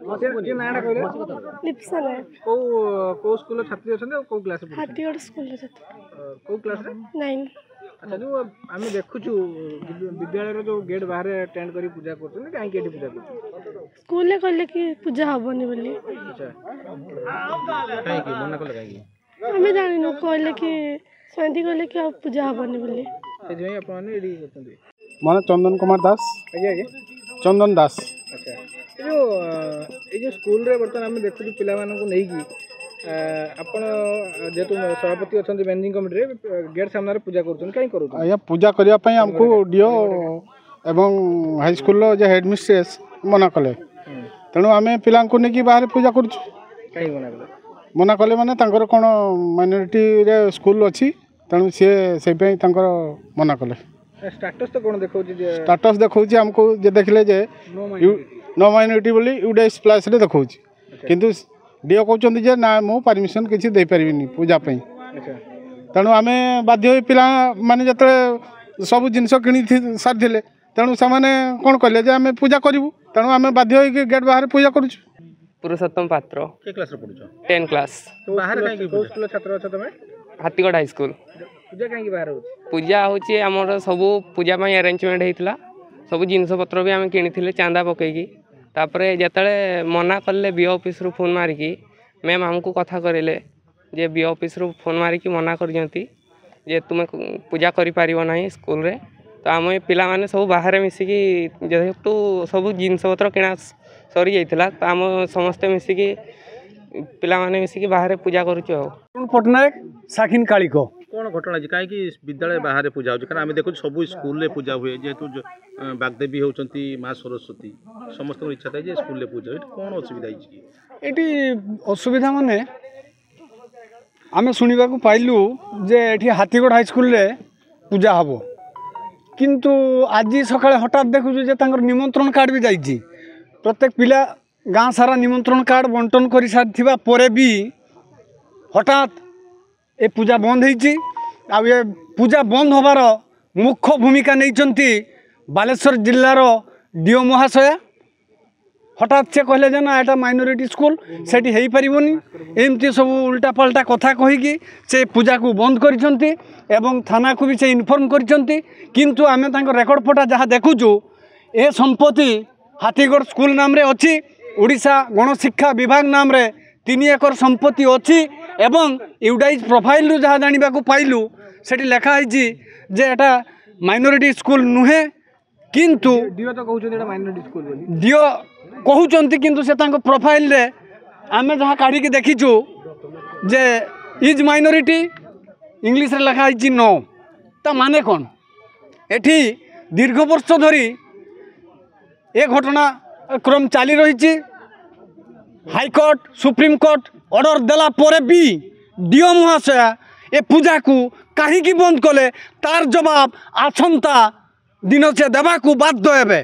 के नाडा कहले लिप्सा नायक को स्कूल छात्री अछन को क्लास हाटीगढ़ स्कूल को क्लास रे 9 अच्छा जो आम देखु विद्यालय जो गेट बाहर टेंट करी पूजा करछन काहे के पूजा करछन स्कूल ले कहले कि पूजा हबनी बोली अच्छा काहे की मना कहले काहे की हमें जानिनु कहले कि शांति कहले कि अब पूजा हबनी बोली से जे अपन रेडी करछन मन चंदन कुमार दास आगे चंदन दास अच्छा ये जो स्कूल रे बर्तन आम देखु पिला मानन को नहीं की आपण जेतु सभापति अच्छा मैनेजिंग कमिटी रे गेट सामने पूजा करछन काई करू आया पूजा करिया पई हमको डीओ एवं हाई स्कूल जो हेडमिस्ट्रेस मना कले तेणु आम पिला नहीं बाहर पूजा कर मना कले माने तांकर कोन माइनॉरिटी रे स्कूल अच्छी तेणु सी से मना कले स्टेटस तो कोन देखौ जे स्टेटस देखौ हमको जे देखले जे नो माइनॉरिटी बोली यूडेस प्लस रे देखौ किंतु डीओ कहते जे ना मु परमिशन किसी दे पारिनी पूजा पई तेणु आम बाध्य पिला माने जते सब जिनस किनी सारी तेणु से कौन कहले जे आम पूजा करूँ तेणु आम बाध्य गेट बाहर पूजा करुँ पुरुषोत्तम पात्र के क्लास रे पढुछ 10 क्लास बाहर काहे को स्कूल छात्र अछ तमे हाथीगढ़ हाई स्कूल पूजा काहे बाहर हो पूजा होची हमर सब पूजा पई अरेंजमेंट हेतिला सब जिनस पत्र भी आम किनिथिले चांदा पकेकी तापरे जतले मना कले बी ऑफिस रु फोन मारिकी मैम हमको कथा करेले जे बी ऑफिस रु फोन मारिकी मना कर जंती जे तुम पूजा करि पारिबो नाही स्कूल रे तो आम पिला माने सब बाहर मिसिकी जेहेतु सब जिनस पत्र किना सरी जाइथिला तो आम समस्ते मिसिकी पिला माने मिसिकी बाहर पूजा करूछु पटनायक साखिन कालिको कौन घटना जी कहीं विद्यालय बाहर पूजा हो कारण देखो सब स्कूल पूजा हुए जेहेतु बागदेवी होती माँ सरस्वती समस्त इच्छा था स्कूल पूजा कौन असुविधा ये असुविधा माने आम शुणा पाइलु जे एठी हाथीगढ़ हाईस्कल रे पूजा हम किंतु आज सकाଳେ हठात देखुछु जे तांकर निमंत्रण कार्ड भी जाइछि प्रत्येक पिला गाँ सारा निमंत्रण कार्ड बंटन कर सारी परे भी हठात ए पूजा बंद होइछि आ ये पूजा बंद होबार मुख्य भूमिका नहीं बालेश्वर जिल्लार डीओ महाशया हठात से कहले जे ना एटा माइनॉरिटी स्कूल सेठी हेई परिबोनी एमती सब उल्टा पल्टा कथा कहीकि से पूजा को बंद करिसंती एवं थाना को भी से इनफॉर्म करिसंती किंतु आमे तांको रेकर्ड फोटा जहाँ देखुचु ए संपत्ति हाथीगढ़ स्कूल नाम रे अछि ओडिशा गणशिक्षा विभाग नाम रे 3 एकर संपत्ति अच्छी एवं यूडाइज प्रोफाइल रु जहाँ जाना पाइलु सेठी लेखा है जे एटा माइनॉरिटी स्कूल नुहे किंतु डीओ तो कहउछ एटा माइनॉरिटी स्कूल बोली डीओ कहउचंती किंतु से तांको प्रोफाइल रे आमे जहाँ काढ़ी के देखिछु जे इज माइनॉरिटी इंग्लिश रे लेखा है नो ता माने कौन एठी दीर्घ वर्ष धरी ए घटना क्रम चाली रही हाईकोर्ट सुप्रीम कोर्ट ऑर्डर देला परे भी डीओ महाशया ए पूजा को कहीं बंद कले तार जवाब आसंता दिन से देवा को बाध्य हेबे।